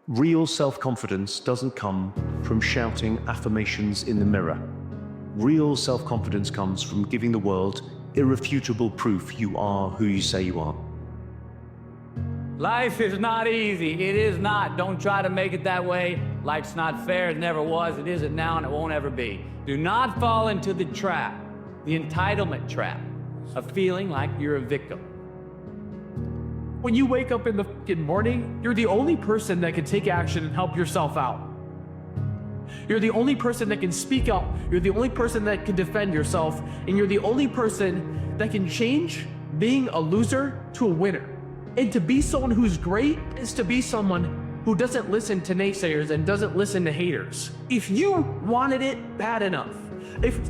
Real self-confidence doesn't come from shouting affirmations in the mirror. Real self-confidence comes from giving the world irrefutable proof you are who you say you are. Life is not easy. It is not. Don't try to make it that way. Life's not fair. It never was. It isn't now, and it won't ever be. Do not fall into the trap, the entitlement trap, of feeling like you're a victim. When you wake up in the fucking morning, you're the only person that can take action and help yourself out. You're the only person that can speak up. You're the only person that can defend yourself. And you're the only person that can change being a loser to a winner. And to be someone who's great is to be someone who doesn't listen to naysayers and doesn't listen to haters. If you wanted it bad enough,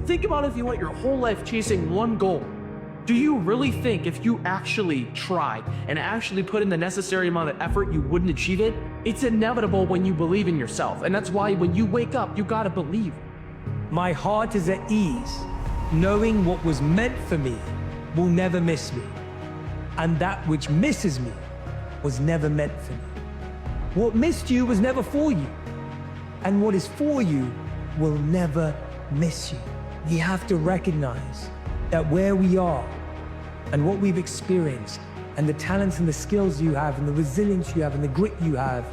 think about if you went your whole life chasing one goal. Do you really think if you actually tried and actually put in the necessary amount of effort, you wouldn't achieve it? It's inevitable when you believe in yourself. And that's why when you wake up, you gotta believe. My heart is at ease, knowing what was meant for me will never miss me. And that which misses me was never meant for me. What missed you was never for you. And what is for you will never miss you. We have to recognize that where we are and what we've experienced and the talents and the skills you have and the resilience you have and the grit you have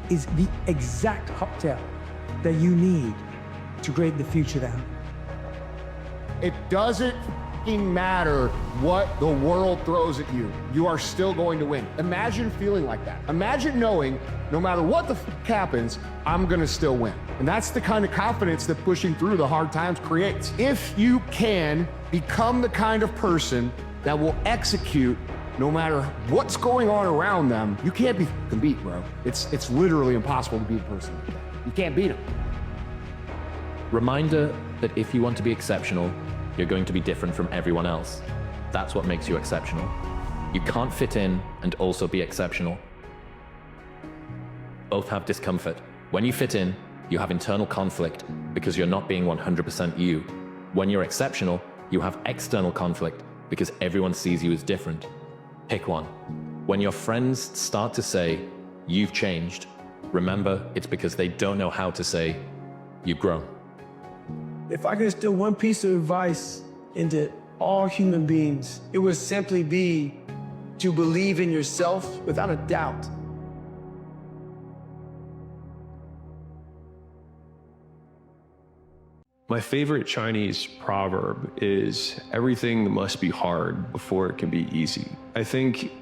is the exact cocktail that you need to create the future that. It doesn't matter what the world throws at you, you are still going to win. Imagine feeling like that. Imagine knowing no matter what the happens, I'm gonna still win. And that's the kind of confidence that pushing through the hard times creates. If you can become the kind of person that will execute no matter what's going on around them, you can't be beat, bro. It's literally impossible to beat a person like that. You can't beat them. Reminder that if you want to be exceptional, you're going to be different from everyone else. That's what makes you exceptional. You can't fit in and also be exceptional. Both have discomfort. When you fit in, you have internal conflict because you're not being 100% you. When you're exceptional, you have external conflict because everyone sees you as different. Pick one. When your friends start to say, you've changed, remember it's because they don't know how to say, you've grown. If I could instill one piece of advice into all human beings, it would simply be to believe in yourself without a doubt. My favorite Chinese proverb is, everything must be hard before it can be easy. I think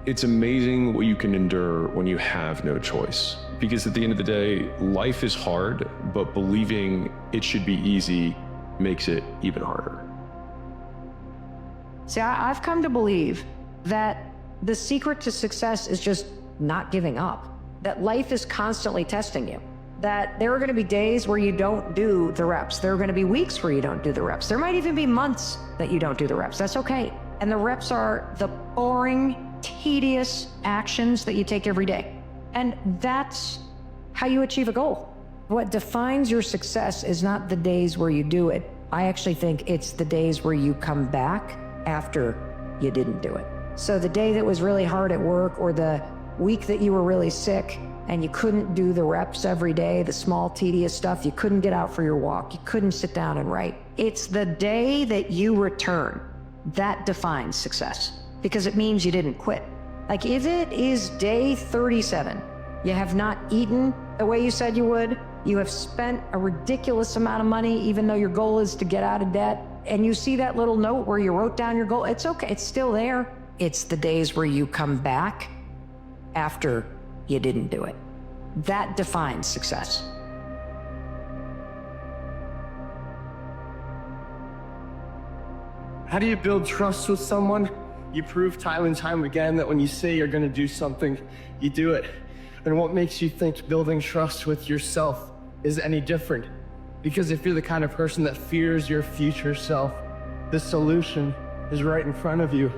it's amazing what you can endure when you have no choice. Because at the end of the day, life is hard, but believing it should be easy makes it even harder. See, I've come to believe that the secret to success is just not giving up. That life is constantly testing you. That there are going to be days where you don't do the reps. There are going to be weeks where you don't do the reps. There might even be months that you don't do the reps. That's okay. And the reps are the boring, tedious actions that you take every day. And that's how you achieve a goal. What defines your success is not the days where you do it. I actually think it's the days where you come back after you didn't do it. So the day that was really hard at work, or the week that you were really sick and you couldn't do the reps every day, the small tedious stuff, you couldn't get out for your walk, you couldn't sit down and write. It's the day that you return that defines success, because it means you didn't quit. Like if it is day 37, you have not eaten the way you said you would, you have spent a ridiculous amount of money even though your goal is to get out of debt, and you see that little note where you wrote down your goal, it's okay, it's still there. It's the days where you come back after you didn't do it. That defines success. How do you build trust with someone? You prove time and time again that when you say you're going to do something, you do it. And what makes you think building trust with yourself is any different? Because if you're the kind of person that fears your future self, the solution is right in front of you.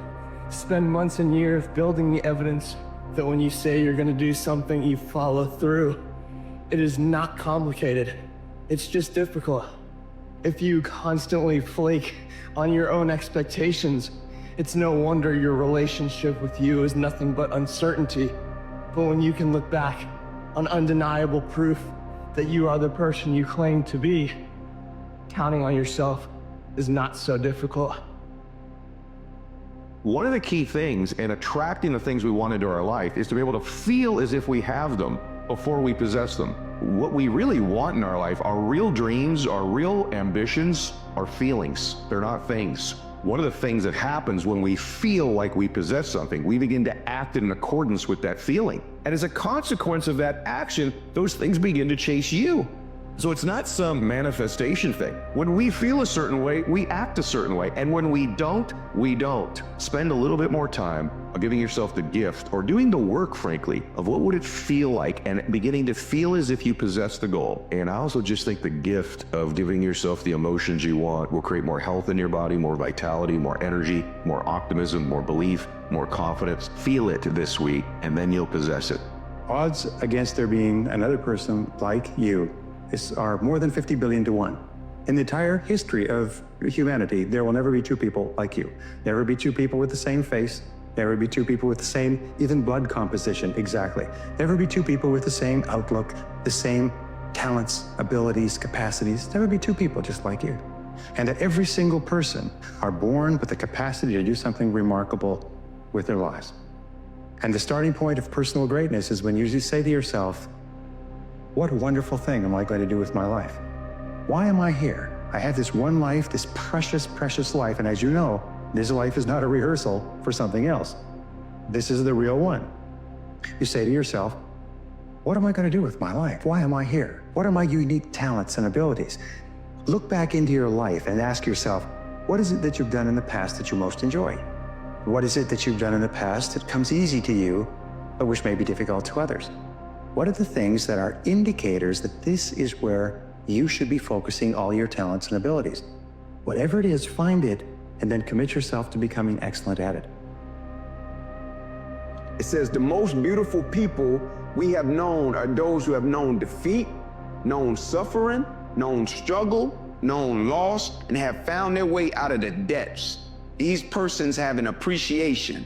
Spend months and years building the evidence that when you say you're going to do something, you follow through. It is not complicated. It's just difficult. If you constantly flake on your own expectations, it's no wonder your relationship with you is nothing but uncertainty. But when you can look back on undeniable proof that you are the person you claim to be, counting on yourself is not so difficult. One of the key things in attracting the things we want into our life is to be able to feel as if we have them before we possess them. What we really want in our life, our real dreams, our real ambitions, are feelings. They're not things. One of the things that happens when we feel like we possess something, we begin to act in accordance with that feeling. And as a consequence of that action, those things begin to chase you. So it's not some manifestation thing. When we feel a certain way, we act a certain way. And when we don't, we don't. Spend a little bit more time on giving yourself the gift, or doing the work, frankly, of what would it feel like, and beginning to feel as if you possess the goal. And I also just think the gift of giving yourself the emotions you want will create more health in your body, more vitality, more energy, more optimism, more belief, more confidence. Feel it this week, and then you'll possess it. Odds against there being another person like you are more than 50 billion to 1. In the entire history of humanity, there will never be two people like you. Never be two people with the same face. Never be two people with the same, even blood composition, exactly. Never be two people with the same outlook, the same talents, abilities, capacities. Never be two people just like you. And that every single person are born with the capacity to do something remarkable with their lives. And the starting point of personal greatness is when you say to yourself, what a wonderful thing am I going to do with my life? Why am I here? I have this one life, this precious, precious life. And as you know, this life is not a rehearsal for something else. This is the real one. You say to yourself, what am I going to do with my life? Why am I here? What are my unique talents and abilities? Look back into your life and ask yourself, what is it that you've done in the past that you most enjoy? What is it that you've done in the past that comes easy to you, but which may be difficult to others? What are the things that are indicators that this is where you should be focusing all your talents and abilities? Whatever it is, find it, and then commit yourself to becoming excellent at it. It says the most beautiful people we have known are those who have known defeat, known suffering, known struggle, known loss, and have found their way out of the depths. These persons have an appreciation,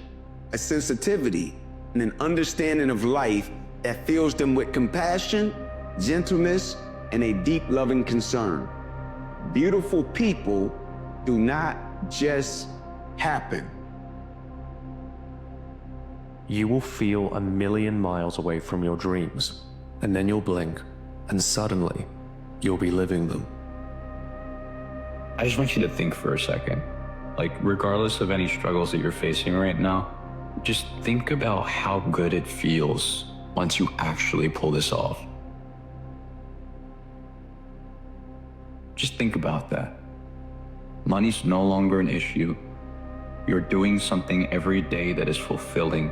a sensitivity, and an understanding of life that fills them with compassion, gentleness, and a deep loving concern. Beautiful people do not just happen. You will feel 1,000,000 miles away from your dreams, and then you'll blink, and suddenly, you'll be living them. I just want you to think for a second. Like, regardless of any struggles that you're facing right now, just think about how good it feels once you actually pull this off. Just think about that. Money's no longer an issue. You're doing something every day that is fulfilling.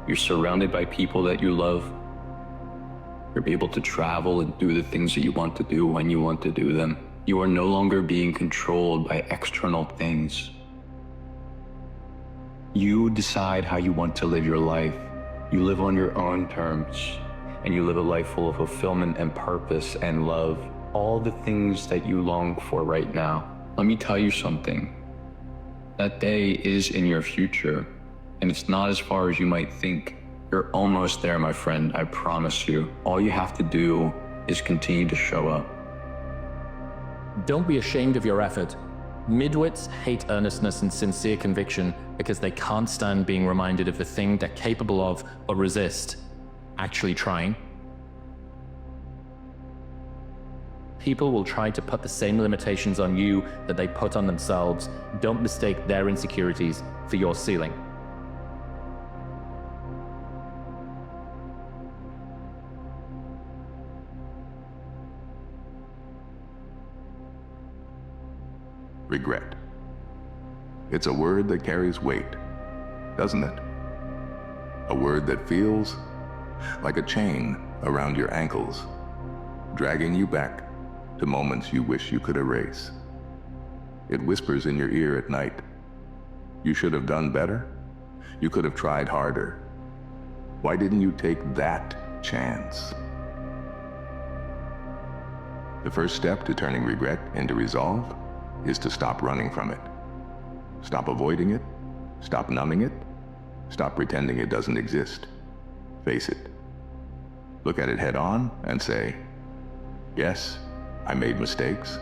You're surrounded by people that you love. You're able to travel and do the things that you want to do when you want to do them. You are no longer being controlled by external things. You decide how you want to live your life. You live on your own terms, and you live a life full of fulfillment and purpose and love, all the things that you long for right now. Let me tell you something. That day is in your future, and it's not as far as you might think. You're almost there, my friend, I promise you. All you have to do is continue to show up. Don't be ashamed of your effort. Midwits hate earnestness and sincere conviction because they can't stand being reminded of the thing they're capable of or resist actually trying. People will try to put the same limitations on you that they put on themselves. Don't mistake their insecurities for your ceiling. Regret. It's a word that carries weight, doesn't it? A word that feels like a chain around your ankles, dragging you back to moments you wish you could erase. It whispers in your ear at night. You should have done better. You could have tried harder. Why didn't you take that chance? The first step to turning regret into resolve is to stop running from it. Stop avoiding it. Stop numbing it. Stop pretending it doesn't exist. Face it. Look at it head on and say, yes, I made mistakes.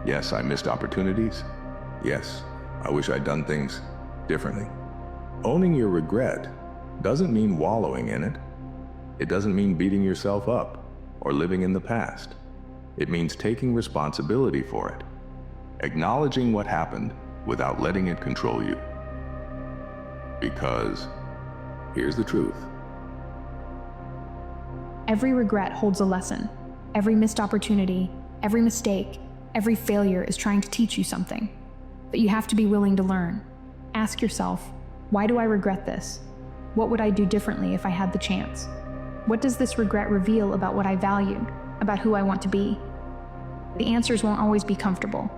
Yes, I missed opportunities. Yes, I wish I'd done things differently. Owning your regret doesn't mean wallowing in it. It doesn't mean beating yourself up or living in the past. It means taking responsibility for it, acknowledging what happened without letting it control you. Because here's the truth. Every regret holds a lesson. Every missed opportunity, every mistake, every failure is trying to teach you something. But you have to be willing to learn. Ask yourself, why do I regret this? What would I do differently if I had the chance? What does this regret reveal about what I valued, about who I want to be? The answers won't always be comfortable.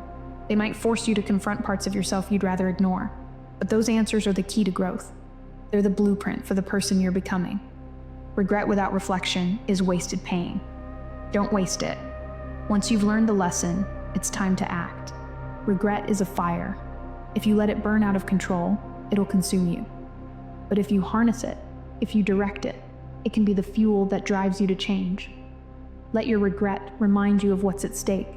They might force you to confront parts of yourself you'd rather ignore. But those answers are the key to growth. They're the blueprint for the person you're becoming. Regret without reflection is wasted pain. Don't waste it. Once you've learned the lesson, it's time to act. Regret is a fire. If you let it burn out of control, it'll consume you. But if you harness it, if you direct it, it can be the fuel that drives you to change. Let your regret remind you of what's at stake.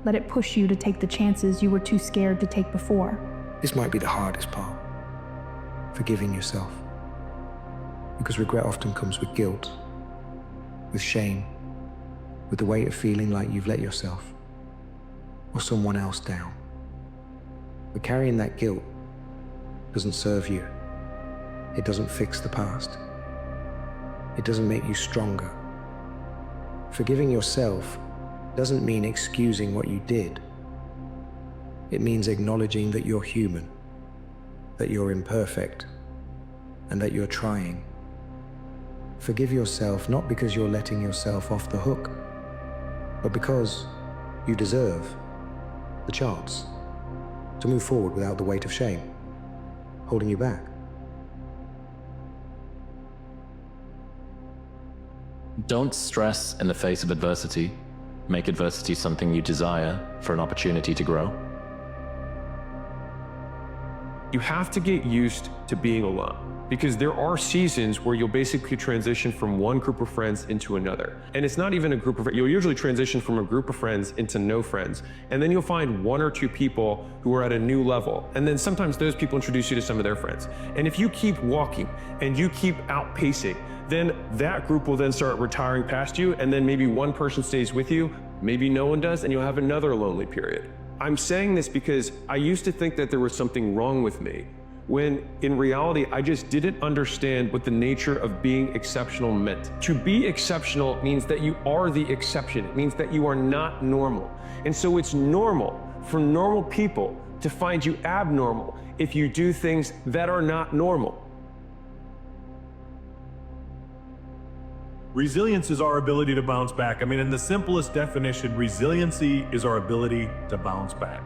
Let it push you to take the chances you were too scared to take before. This might be the hardest part. Forgiving yourself. Because regret often comes with guilt, with shame, with the weight of feeling like you've let yourself or someone else down. But carrying that guilt doesn't serve you. It doesn't fix the past. It doesn't make you stronger. Forgiving yourself doesn't mean excusing what you did. It means acknowledging that you're human, that you're imperfect, and that you're trying. Forgive yourself not because you're letting yourself off the hook, but because you deserve the chance to move forward without the weight of shame holding you back. Don't stress in the face of adversity. Make adversity something you desire for an opportunity to grow. You have to get used to being alone, because there are seasons where you'll basically transition from one group of friends into another. And it's not even a group of, you'll usually transition from a group of friends into no friends. And then you'll find one or two people who are at a new level. And then sometimes those people introduce you to some of their friends. And if you keep walking and you keep outpacing, then that group will then start retiring past you. And then maybe one person stays with you, maybe no one does, and you'll have another lonely period. I'm saying this because I used to think that there was something wrong with me, when in reality, I just didn't understand what the nature of being exceptional meant. To be exceptional means that you are the exception. It means that you are not normal. And so it's normal for normal people to find you abnormal if you do things that are not normal. Resilience is our ability to bounce back. I mean, in the simplest definition, resiliency is our ability to bounce back.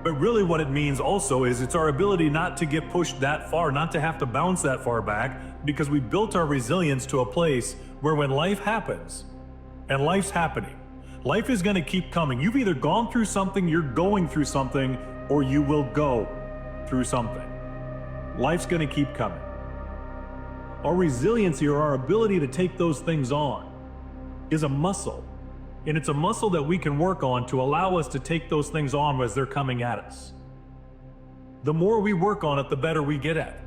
But really what it means also is it's our ability not to get pushed that far, not to have to bounce that far back, because we built our resilience to a place where when life happens, and life's happening, life is going to keep coming. You've either gone through something, you're going through something, or you will go through something. Life's going to keep coming. Our resiliency, or our ability to take those things on, is a muscle. And it's a muscle that we can work on to allow us to take those things on as they're coming at us. The more we work on it, the better we get at it.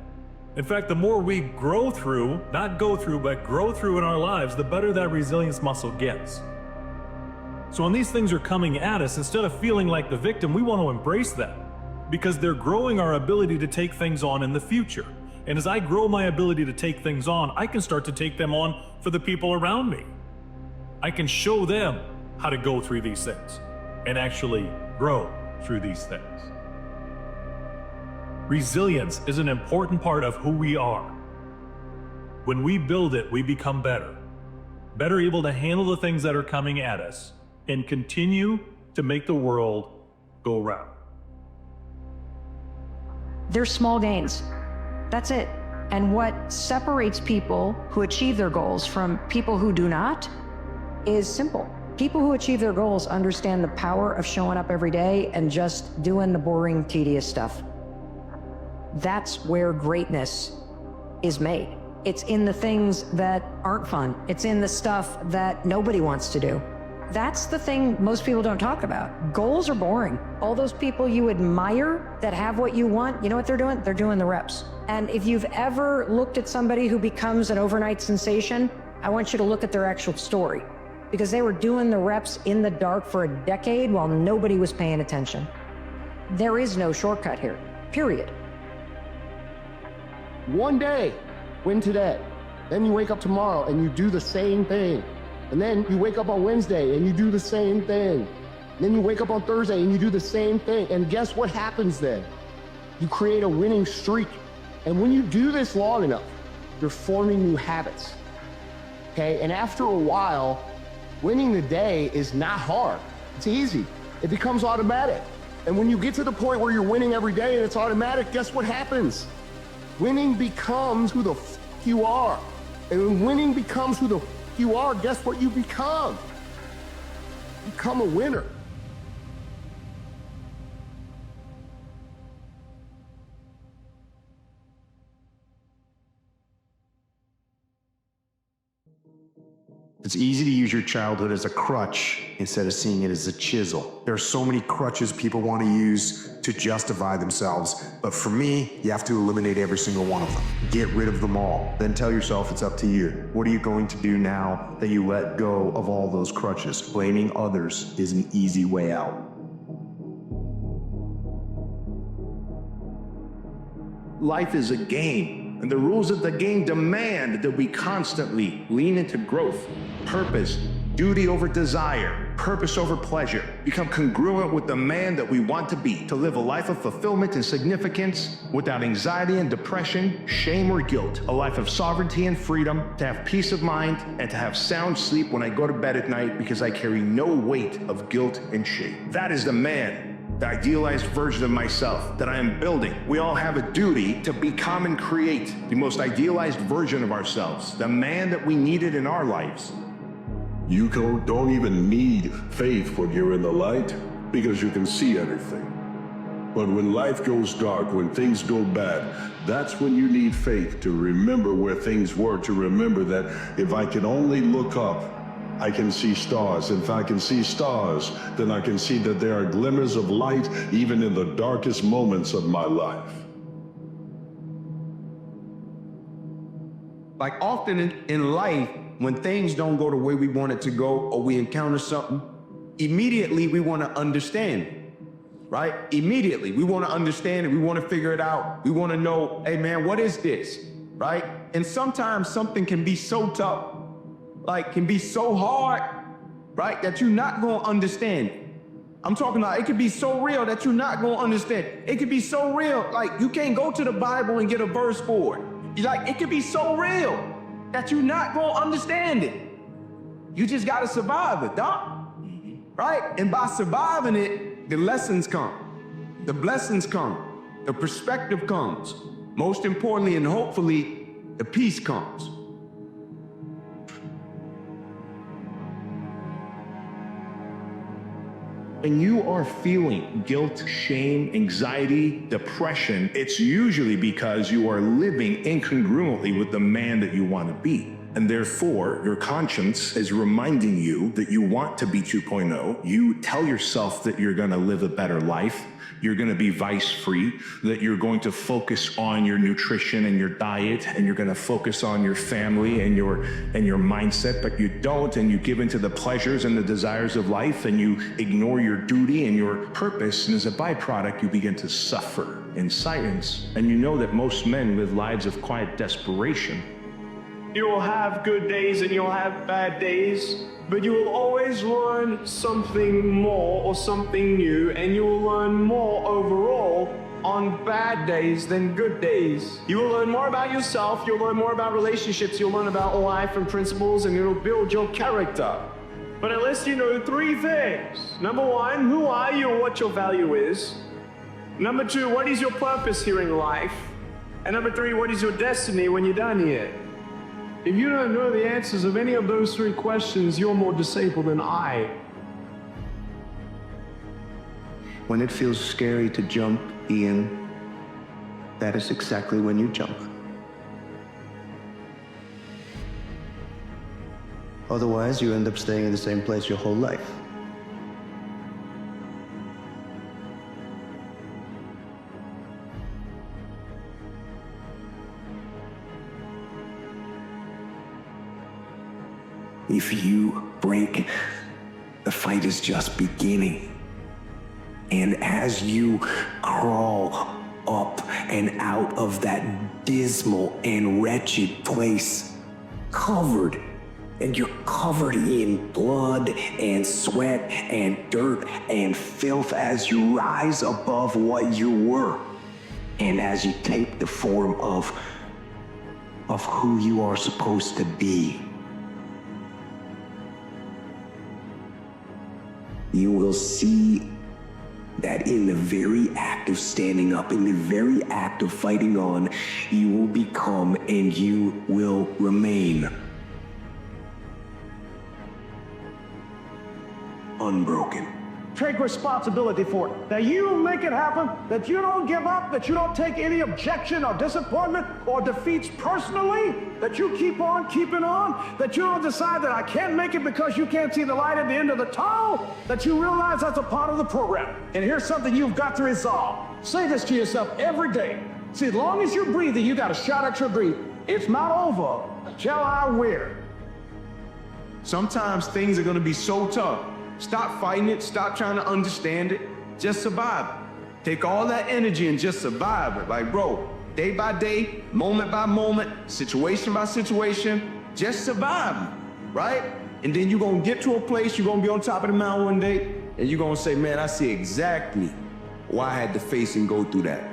In fact, the more we grow through, not go through, but grow through in our lives, the better that resilience muscle gets. So when these things are coming at us, instead of feeling like the victim, we want to embrace them, because they're growing our ability to take things on in the future. And as I grow my ability to take things on, I can start to take them on for the people around me. I can show them how to go through these things and actually grow through these things. Resilience is an important part of who we are. When we build it, we become better. Better able to handle the things that are coming at us and continue to make the world go round. They're small gains. That's it. And what separates people who achieve their goals from people who do not is simple. People who achieve their goals understand the power of showing up every day and just doing the boring, tedious stuff. That's where greatness is made. It's in the things that aren't fun. It's in the stuff that nobody wants to do. That's the thing most people don't talk about. Goals are boring. All those people you admire that have what you want, you know what they're doing? They're doing the reps. And if you've ever looked at somebody who becomes an overnight sensation, I want you to look at their actual story, because they were doing the reps in the dark for a decade while nobody was paying attention. There is no shortcut here, period. One day, win today. Then you wake up tomorrow and you do the same thing. And then you wake up on Wednesday and you do the same thing. And then you wake up on Thursday and you do the same thing. And guess what happens then? You create a winning streak. And when you do this long enough, you're forming new habits. Okay, and after a while, winning the day is not hard. It's easy. It becomes automatic. And when you get to the point where you're winning every day and it's automatic, guess what happens? Winning becomes who the f you are. And when winning becomes who the f you are, guess what you become? You become a winner. It's easy to use your childhood as a crutch instead of seeing it as a chisel. There are so many crutches people want to use to justify themselves, but for me, you have to eliminate every single one of them. Get rid of them all. Then tell yourself it's up to you. What are you going to do now that you let go of all those crutches? Blaming others is an easy way out. Life is a game, and the rules of the game demand that we constantly lean into growth, purpose, duty over desire, purpose over pleasure, become congruent with the man that we want to be, to live a life of fulfillment and significance without anxiety and depression, shame or guilt, a life of sovereignty and freedom, to have peace of mind, and to have sound sleep when I go to bed at night because I carry no weight of guilt and shame. That is the man, the idealized version of myself that I am building. We all have a duty to become and create the most idealized version of ourselves, the man that we needed in our lives. You don't even need faith when you're in the light, because you can see everything. But when life goes dark, when things go bad, that's when you need faith to remember where things were, to remember that if I can only look up, I can see stars. If I can see stars, then I can see that there are glimmers of light even in the darkest moments of my life. Like often in life, when things don't go the way we want it to go, or we encounter something, immediately we want to understand, right? Immediately, we want to understand it. We want to figure it out. We want to know, hey man, what is this, right? And sometimes something can be so tough, like can be so hard, right, that you're not going to understand it. I'm talking about it could be so real that you're not going to understand. It could be so real, like you can't go to the Bible and get a verse for it. Like it could be so real that you're not going to understand it. You just got to survive it, dog. Right? And by surviving it, the lessons come, the blessings come, the perspective comes. Most importantly and hopefully, the peace comes. When you are feeling guilt, shame, anxiety, depression, it's usually because you are living incongruently with the man that you want to be. And therefore, your conscience is reminding you that you want to be 2.0. You tell yourself that you're going to live a better life. You're going to be vice-free, that you're going to focus on your nutrition and your diet, and you're going to focus on your family and your mindset, but you don't, and you give into the pleasures and the desires of life, and you ignore your duty and your purpose, and as a byproduct, you begin to suffer in silence. And you know that most men live lives of quiet desperation. You will have good days and you'll have bad days, but you will always learn something more or something new, and you will learn more overall on bad days than good days. You will learn more about yourself, you'll learn more about relationships, you'll learn about life and principles, and it'll build your character. But at least you know 3 things. Number 1, who are you and what your value is? Number 2, what is your purpose here in life? And number 3, what is your destiny when you're done here? If you don't know the answers of any of those 3 questions, you're more disabled than I. When it feels scary to jump, Ian, that is exactly when you jump. Otherwise, you end up staying in the same place your whole life. If you break, the fight is just beginning. And as you crawl up and out of that dismal and wretched place, covered, and you're covered in blood and sweat and dirt and filth as you rise above what you were, and as you take the form of who you are supposed to be, you will see that in the very act of standing up, in the very act of fighting on, you will become and you will remain unbroken. Take responsibility for it. That you make it happen, that you don't give up, that you don't take any objection or disappointment or defeats personally, that you keep on keeping on, that you don't decide that I can't make it because you can't see the light at the end of the tunnel, that you realize that's a part of the program. And here's something you've got to resolve. Say this to yourself every day. See, as long as you're breathing, you got a shot at your breath. It's not over until I win. Sometimes things are gonna be so tough. Stop fighting it, stop trying to understand it, just survive it. Take all that energy and just survive it. Like, bro, day by day, moment by moment, situation by situation, just survive it, right? And then you're gonna get to a place, you're gonna be on top of the mountain one day, and you're gonna say, man, I see exactly why I had to face and go through that.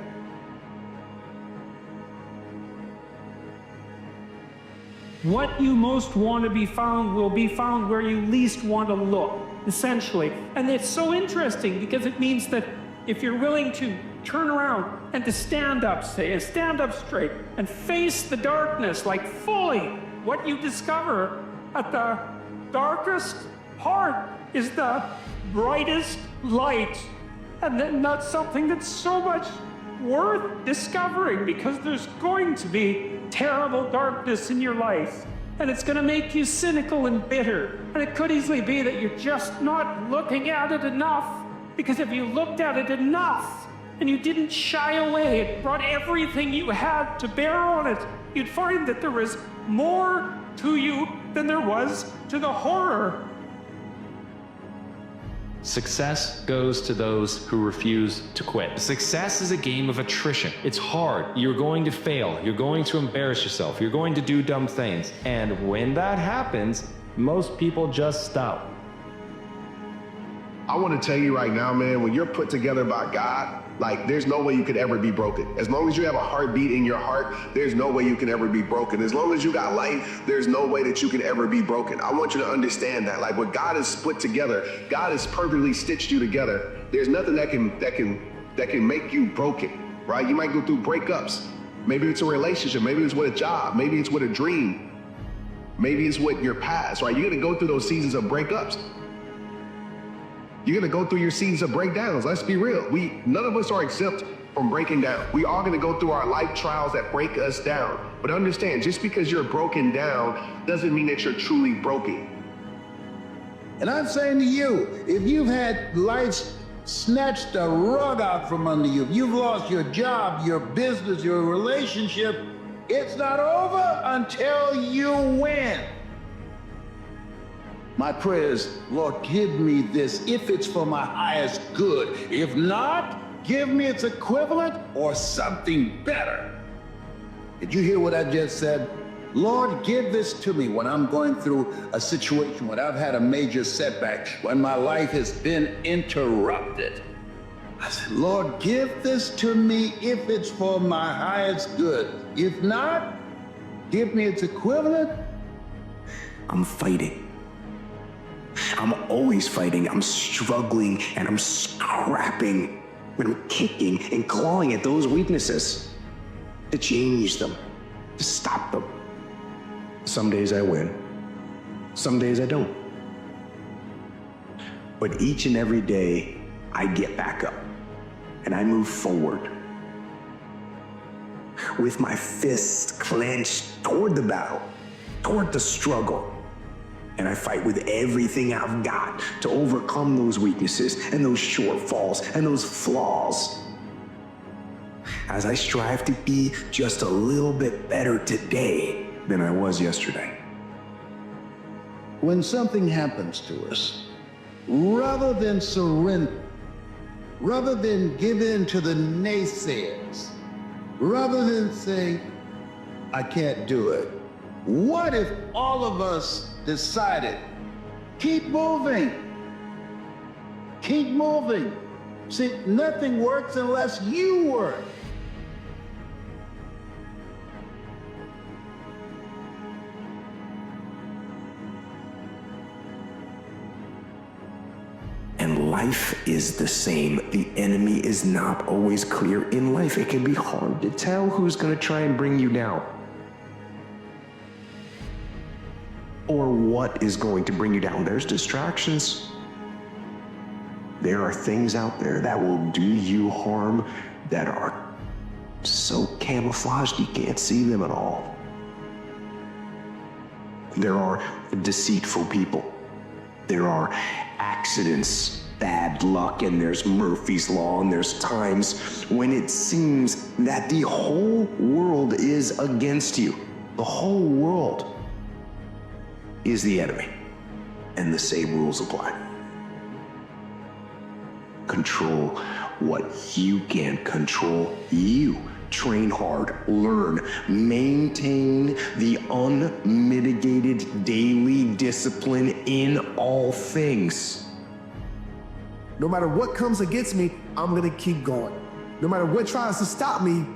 What you most want to be found will be found where you least want to look, essentially. And it's so interesting because it means that if you're willing to turn around and to stand up, say, and stand up straight and face the darkness, like fully, what you discover at the darkest part is the brightest light. And then that's something that's so much worth discovering, because there's going to be terrible darkness in your life, and it's going to make you cynical and bitter. And it could easily be that you're just not looking at it enough, because if you looked at it enough and you didn't shy away and brought everything you had to bear on it, you'd find that there was more to you than there was to the horror. Success goes to those who refuse to quit. Success is a game of attrition. It's hard. You're going to fail. You're going to embarrass yourself. You're going to do dumb things. And when that happens, most people just stop. I want to tell you right now, man, when you're put together by God, like, there's no way you could ever be broken. As long as you have a heartbeat in your heart, there's no way you can ever be broken. As long as you got life, there's no way that you can ever be broken. I want you to understand that. Like, what God has put together, God has perfectly stitched you together. There's nothing that can make you broken, right? You might go through breakups. Maybe it's a relationship. Maybe it's with a job. Maybe it's with a dream. Maybe it's with your past, right? You're gonna go through those seasons of breakups. You're gonna go through your seasons of breakdowns. Let's be real. None of us are exempt from breaking down. We are gonna go through our life trials that break us down. But understand, just because you're broken down doesn't mean that you're truly broken. And I'm saying to you, if you've had life snatch the rug out from under you, if you've lost your job, your business, your relationship, it's not over until you win. My prayer is, Lord, give me this if it's for my highest good. If not, give me its equivalent or something better. Did you hear what I just said? Lord, give this to me when I'm going through a situation, when I've had a major setback, when my life has been interrupted. I said, Lord, give this to me if it's for my highest good. If not, give me its equivalent. I'm fighting. I'm always fighting. I'm struggling and I'm scrapping. I'm kicking and clawing at those weaknesses to change them, to stop them. Some days I win. Some days I don't. But each and every day, I get back up and I move forward with my fists clenched toward the battle, toward the struggle. And I fight with everything I've got to overcome those weaknesses and those shortfalls and those flaws. As I strive to be just a little bit better today than I was yesterday. When something happens to us, rather than surrender, rather than give in to the naysayers, rather than say, I can't do it, what if all of us decided, keep moving, keep moving. See, nothing works unless you work. And life is the same. The enemy is not always clear. In life, it can be hard to tell who's going to try and bring you down, or what is going to bring you down. There's distractions. There are things out there that will do you harm that are so camouflaged you can't see them at all. There are deceitful people. There are accidents, bad luck, and there's Murphy's Law, and there's times when it seems that the whole world is against you. The whole world is the enemy, and the same rules apply. Control what you can control. You train hard, learn, maintain the unmitigated daily discipline in all things. No matter what comes against me, I'm gonna keep going. No matter what tries to stop me,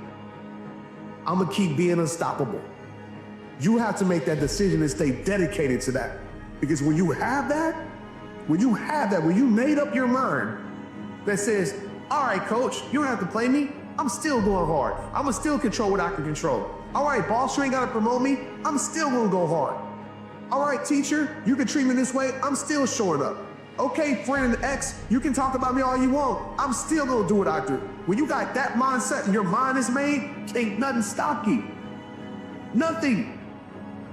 I'm gonna keep being unstoppable. You have to make that decision and stay dedicated to that. Because when you have that, when you made up your mind that says, all right, coach, you don't have to play me. I'm still going hard. I'm gonna still control what I can control. All right, boss, you ain't gotta promote me. I'm still gonna go hard. All right, teacher, you can treat me this way. I'm still showing up. Okay, friend X, you can talk about me all you want. I'm still gonna do what I do. When you got that mindset and your mind is made, can't nothing stop you. Nothing.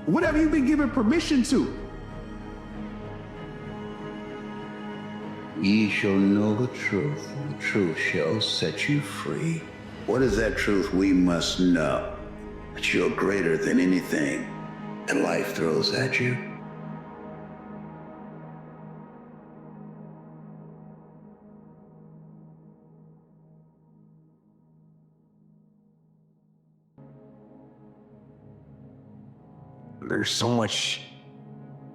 Whatever you've been given permission to. Ye shall know the truth, and the truth shall set you free. What is that truth we must know? That you're greater than anything that life throws at you. There's so much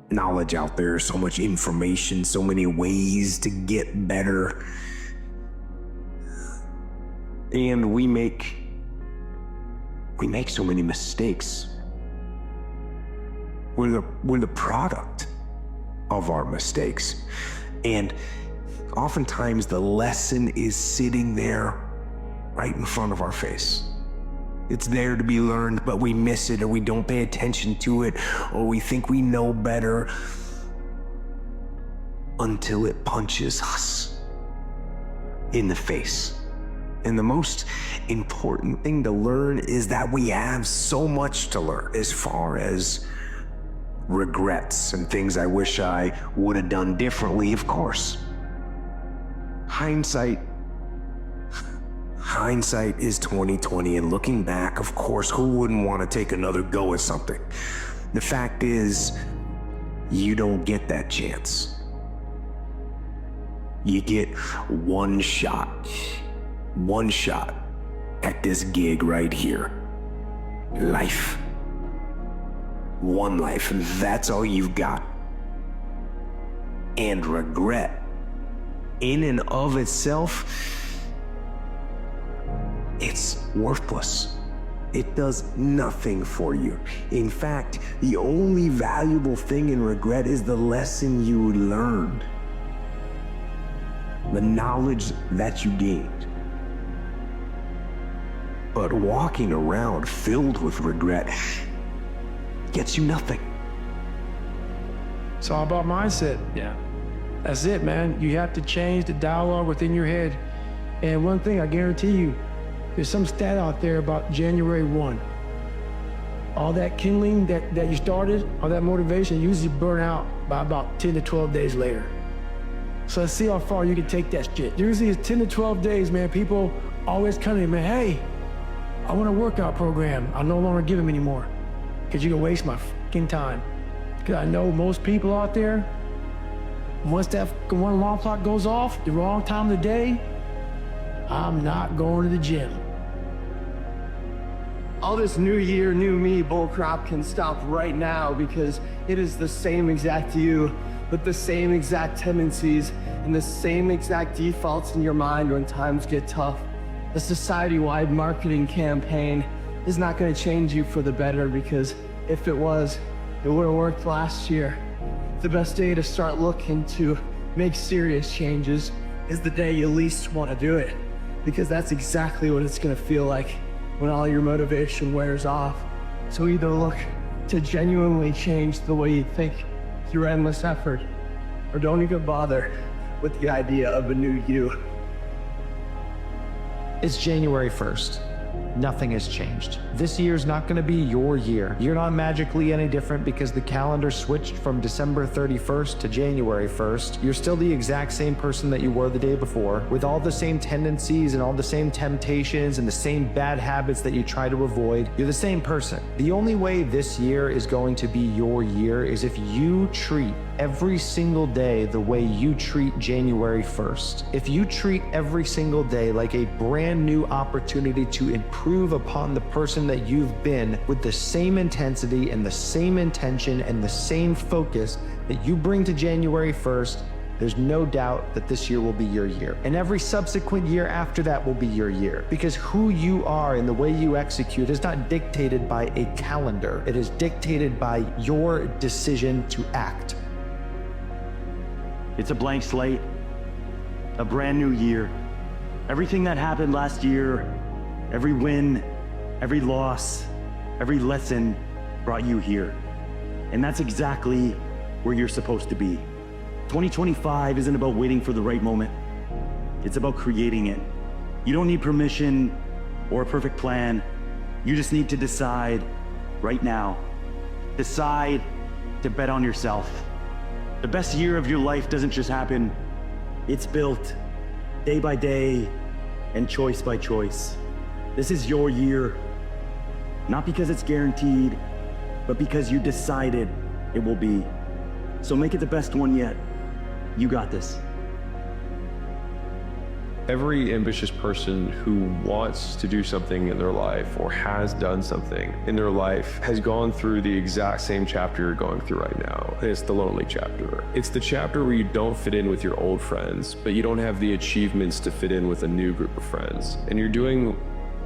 knowledge out there, so much information, so many ways to get better. And we make so many mistakes. We're the product of our mistakes. And oftentimes the lesson is sitting there right in front of our face. It's there to be learned, but we miss it, or we don't pay attention to it, or we think we know better until it punches us in the face. And the most important thing to learn is that we have so much to learn as far as regrets and things I wish I would have done differently, of course. Hindsight is 20/20, and looking back, of course, who wouldn't want to take another go at something? The fact is, you don't get that chance. You get one shot at this gig right here. Life. One life, and that's all you've got. And regret, in and of itself, it's worthless. It does nothing for you. In fact, the only valuable thing in regret is the lesson you learned, the knowledge that you gained. But walking around filled with regret gets you nothing. It's all about mindset. Yeah. That's it, man. You have to change the dialogue within your head. And one thing I guarantee you, there's some stat out there about January 1. all that kindling that you started, all that motivation, usually burn out by about 10 to 12 days later. So let's see how far you can take that shit. Usually it's 10 to 12 days, man. People always come to me, man, hey, I want a workout program. I no longer give them anymore because you can waste my fucking time. Because I know most people out there, once that one alarm clock goes off, the wrong time of the day, I'm not going to the gym. All this new year, new me bullcrap can stop right now because it is the same exact you with the same exact tendencies and the same exact defaults in your mind when times get tough. The society-wide marketing campaign is not going to change you for the better because if it was, it would have worked last year. The best day to start looking to make serious changes is the day you least want to do it because that's exactly what it's going to feel like when all your motivation wears off. So either look to genuinely change the way you think through endless effort, or don't even bother with the idea of a new you. It's January 1st. Nothing has changed. This year's not going to be your year. You're not magically any different because the calendar switched from December 31st to January 1st. You're still the exact same person that you were the day before, with all the same tendencies and all the same temptations and the same bad habits that you try to avoid. You're the same person. The only way this year is going to be your year is if you treat every single day the way you treat January 1st. If you treat every single day like a brand new opportunity to improve upon the person that you've been with the same intensity and the same intention and the same focus that you bring to January 1st, there's no doubt that this year will be your year. And every subsequent year after that will be your year. Because who you are and the way you execute is not dictated by a calendar. It is dictated by your decision to act. It's a blank slate, a brand new year. Everything that happened last year, every win, every loss, every lesson brought you here. And that's exactly where you're supposed to be. 2025 isn't about waiting for the right moment. It's about creating it. You don't need permission or a perfect plan. You just need to decide right now. Decide to bet on yourself. The best year of your life doesn't just happen. It's built day by day and choice by choice. This is your year, not because it's guaranteed, but because you decided it will be. So make it the best one yet. You got this. Every ambitious person who wants to do something in their life or has done something in their life has gone through the exact same chapter you're going through right now. And it's the lonely chapter. It's the chapter where you don't fit in with your old friends, but you don't have the achievements to fit in with a new group of friends. And you're doing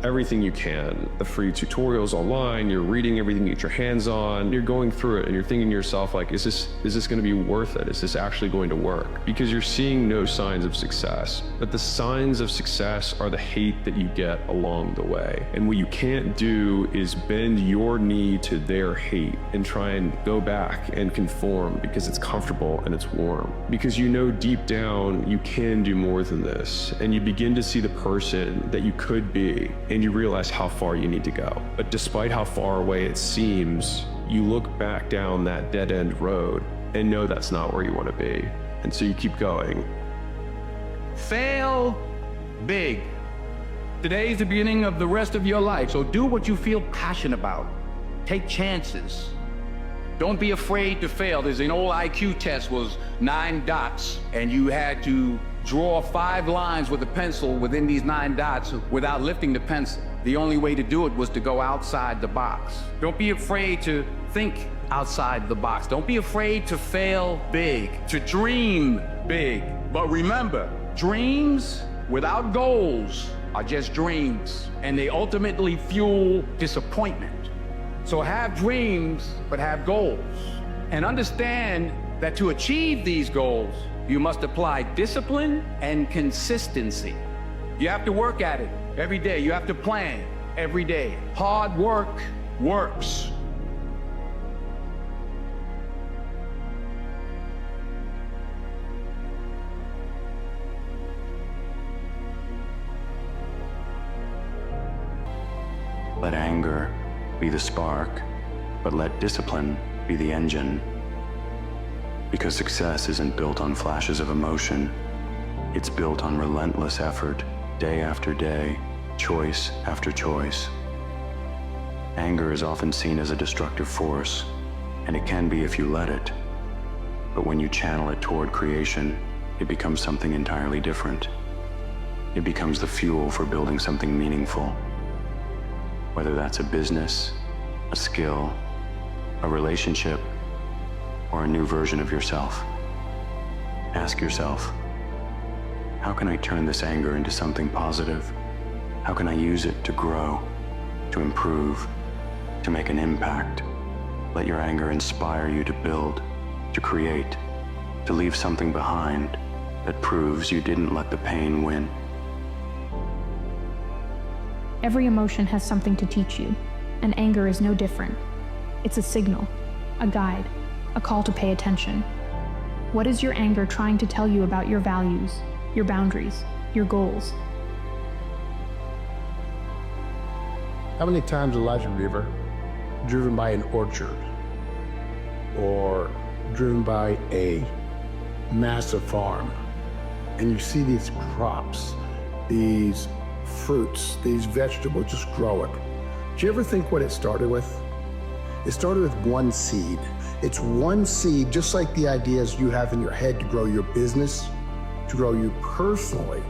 everything you can. The free tutorials online, you're reading everything you get your hands on, you're going through it and you're thinking to yourself like, is this going to be worth it? Is this actually going to work? Because you're seeing no signs of success. But the signs of success are the hate that you get along the way. And what you can't do is bend your knee to their hate and try and go back and conform because it's comfortable and it's warm. Because you know deep down you can do more than this. And you begin to see the person that you could be. And you realize how far you need to go. But despite how far away it seems, you look back down that dead-end road and know that's not where you want to be. And so you keep going. Fail big. Today's the beginning of the rest of your life, so do what you feel passionate about. Take chances. Don't be afraid to fail. There's an old IQ test, was 9 dots, and you had to draw 5 lines with a pencil within these 9 dots without lifting the pencil. The only way to do it was to go outside the box. Don't be afraid to think outside the box. Don't be afraid to fail big, to dream big. But remember, dreams without goals are just dreams, and they ultimately fuel disappointment. So have dreams, but have goals. And understand that to achieve these goals, you must apply discipline and consistency. You have to work at it every day. You have to plan every day. Hard work works. Let anger be the spark but let discipline be the engine. Because success isn't built on flashes of emotion, it's built on relentless effort, day after day, choice after choice. Anger is often seen as a destructive force, and it can be if you let it. But when you channel it toward creation, it becomes something entirely different. It becomes the fuel for building something meaningful. Whether that's a business, a skill, a relationship, or a new version of yourself. Ask yourself, how can I turn this anger into something positive? How can I use it to grow, to improve, to make an impact? Let your anger inspire you to build, to create, to leave something behind that proves you didn't let the pain win. Every emotion has something to teach you, and anger is no different. It's a signal, a guide, a call to pay attention. What is your anger trying to tell you about your values, your boundaries, your goals? How many times in life have you ever driven by an orchard or driven by a massive farm and you see these crops, these fruits, these vegetables just growing? Do you ever think what it started with? It started with one seed. It's one seed, just like the ideas you have in your head to grow your business, to grow you personally,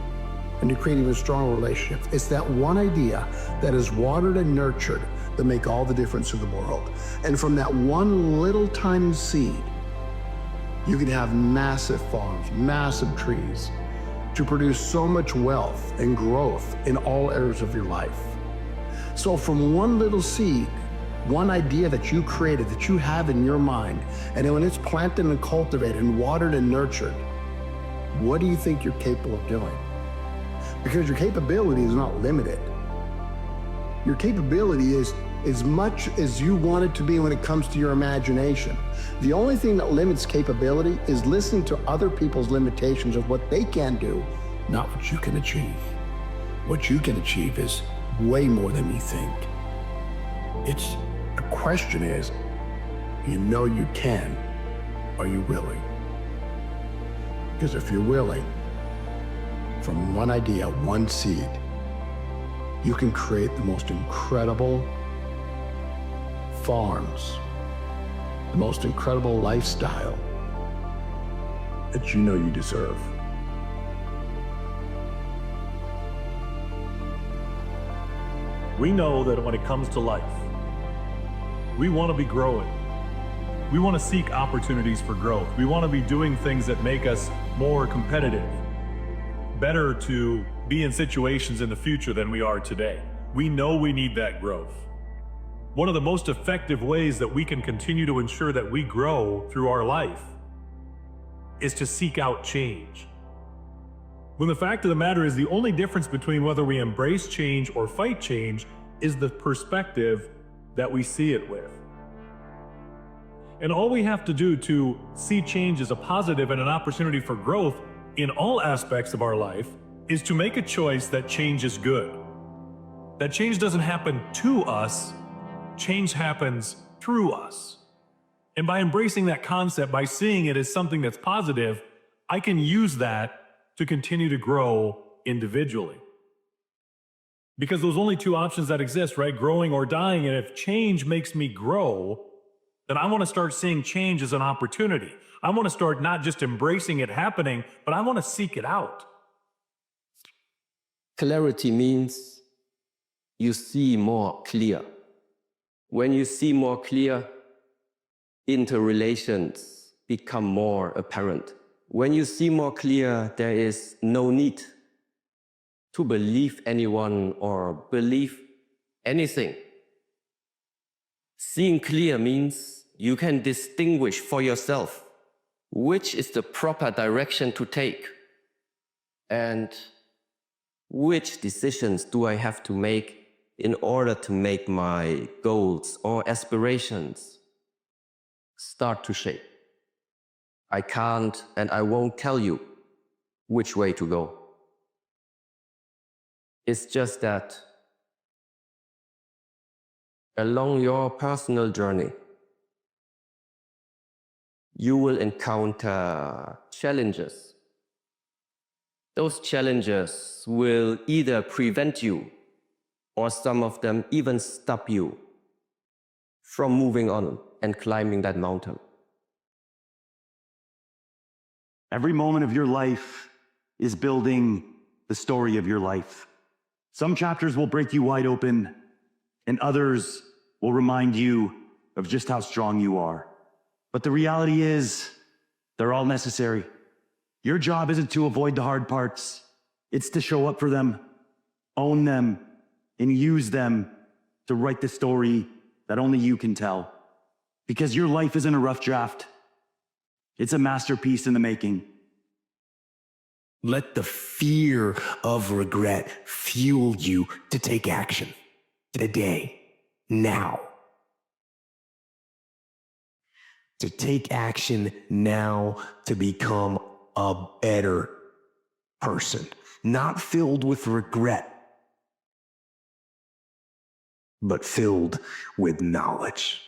and to create even stronger relationships. It's that one idea that is watered and nurtured that make all the difference in the world. And from that one little tiny seed, you can have massive farms, massive trees, to produce so much wealth and growth in all areas of your life. So from one little seed, one idea that you created, that you have in your mind, and then when it's planted and cultivated and watered and nurtured, what do you think you're capable of doing? Because your capability is not limited. Your capability is as much as you want it to be when it comes to your imagination. The only thing that limits capability is listening to other people's limitations of what they can do, not what you can achieve. What you can achieve is way more than you think. The question is, you know you can, are you willing? Because if you're willing, from one idea, one seed, you can create the most incredible farms, the most incredible lifestyle that you know you deserve. We know that when it comes to life, we want to be growing. We want to seek opportunities for growth. We want to be doing things that make us more competitive, better to be in situations in the future than we are today. We know we need that growth. One of the most effective ways that we can continue to ensure that we grow through our life is to seek out change. When the fact of the matter is, the only difference between whether we embrace change or fight change is the perspective that we see it with. And all we have to do to see change as a positive and an opportunity for growth in all aspects of our life is to make a choice that change is good. That change doesn't happen to us, change happens through us. And by embracing that concept, by seeing it as something that's positive, I can use that to continue to grow individually. Because those only two options that exist, right? Growing or dying. And if change makes me grow, then I want to start seeing change as an opportunity. I want to start not just embracing it happening, but I want to seek it out. Clarity means you see more clear. When you see more clear, interrelations become more apparent. When you see more clear, there is no need to believe anyone or believe anything. Seeing clear means you can distinguish for yourself which is the proper direction to take and which decisions do I have to make in order to make my goals or aspirations start to shape. I can't and I won't tell you which way to go. It's just that along your personal journey, you will encounter challenges. Those challenges will either prevent you, or some of them even stop you from moving on and climbing that mountain. Every moment of your life is building the story of your life. Some chapters will break you wide open, and others will remind you of just how strong you are. But the reality is, they're all necessary. Your job isn't to avoid the hard parts. It's to show up for them, own them, and use them to write the story that only you can tell. Because your life isn't a rough draft. It's a masterpiece in the making. Let the fear of regret fuel you to take action today, now. To take action now to become a better person, not filled with regret, but filled with knowledge.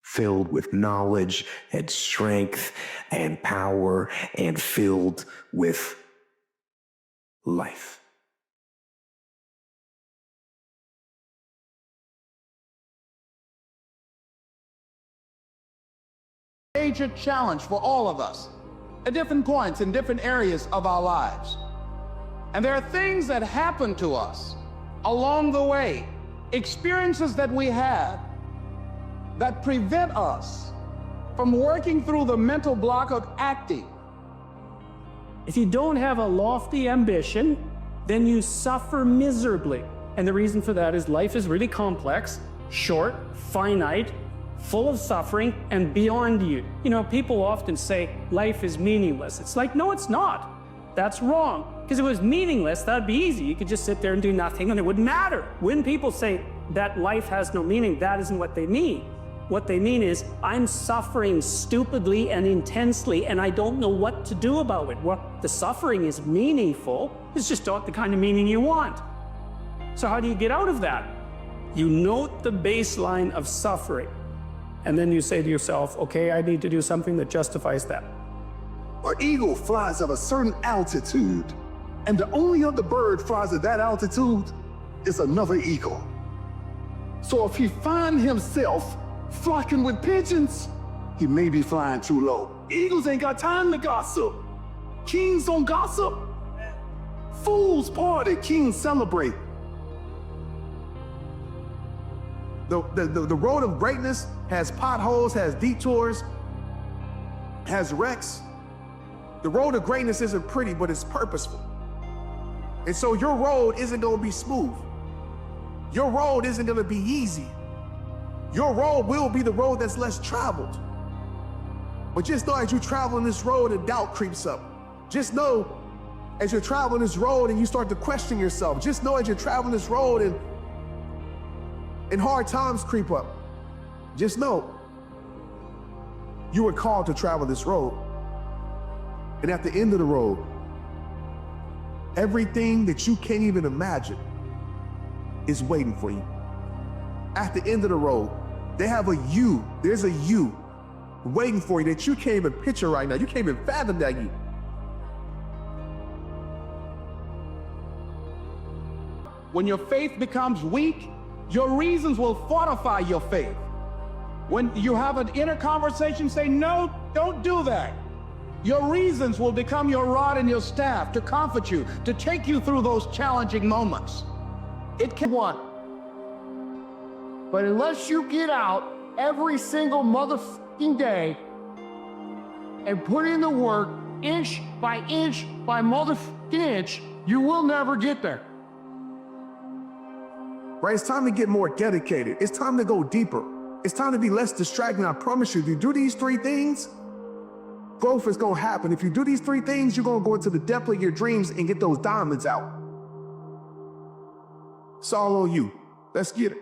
Filled with knowledge and strength and power and filled with life. Major challenge for all of us at different points in different areas of our lives. And there are things that happen to us along the way, experiences that we have that prevent us from working through the mental block of acting. If you don't have a lofty ambition, then you suffer miserably. And the reason for that is life is really complex, short, finite, full of suffering, and beyond you. You know, people often say life is meaningless. It's like, no, it's not. That's wrong. Because if it was meaningless, that'd be easy. You could just sit there and do nothing and it wouldn't matter. When people say that life has no meaning, that isn't what they mean. What they mean is, I'm suffering stupidly and intensely and I don't know what to do about it. Well, the suffering is meaningful. It's just not the kind of meaning you want. So how do you get out of that? You note the baseline of suffering. And then you say to yourself, okay, I need to do something that justifies that. An eagle flies at a certain altitude, and the only other bird flies at that altitude is another eagle. So if he finds himself flocking with pigeons, he may be flying too low. Eagles ain't got time to gossip. Kings don't gossip. Fools party, kings celebrate. The road of greatness has potholes, has detours, has wrecks. The road of greatness isn't pretty, but it's purposeful. And so your road isn't gonna be smooth. Your road isn't gonna be easy. Your road will be the road that's less traveled. But just know as you travel on this road and doubt creeps up. Just know as you're traveling this road and you start to question yourself. Just know as you're traveling this road and hard times creep up. Just know you were called to travel this road. And at the end of the road, everything that you can't even imagine is waiting for you. At the end of the road, they have a you. There's a you waiting for you that you can't even picture right now. You can't even fathom that you. When your faith becomes weak, your reasons will fortify your faith. When you have an inner conversation, say, no, don't do that. Your reasons will become your rod and your staff to comfort you, to take you through those challenging moments. It can one. But unless you get out every single motherfucking day and put in the work inch by motherfucking inch, you will never get there. Right, it's time to get more dedicated. It's time to go deeper. It's time to be less distracting. I promise you, if you do these three things, growth is gonna happen. If you do these three things, you're gonna go into the depth of your dreams and get those diamonds out. It's all on you. Let's get it.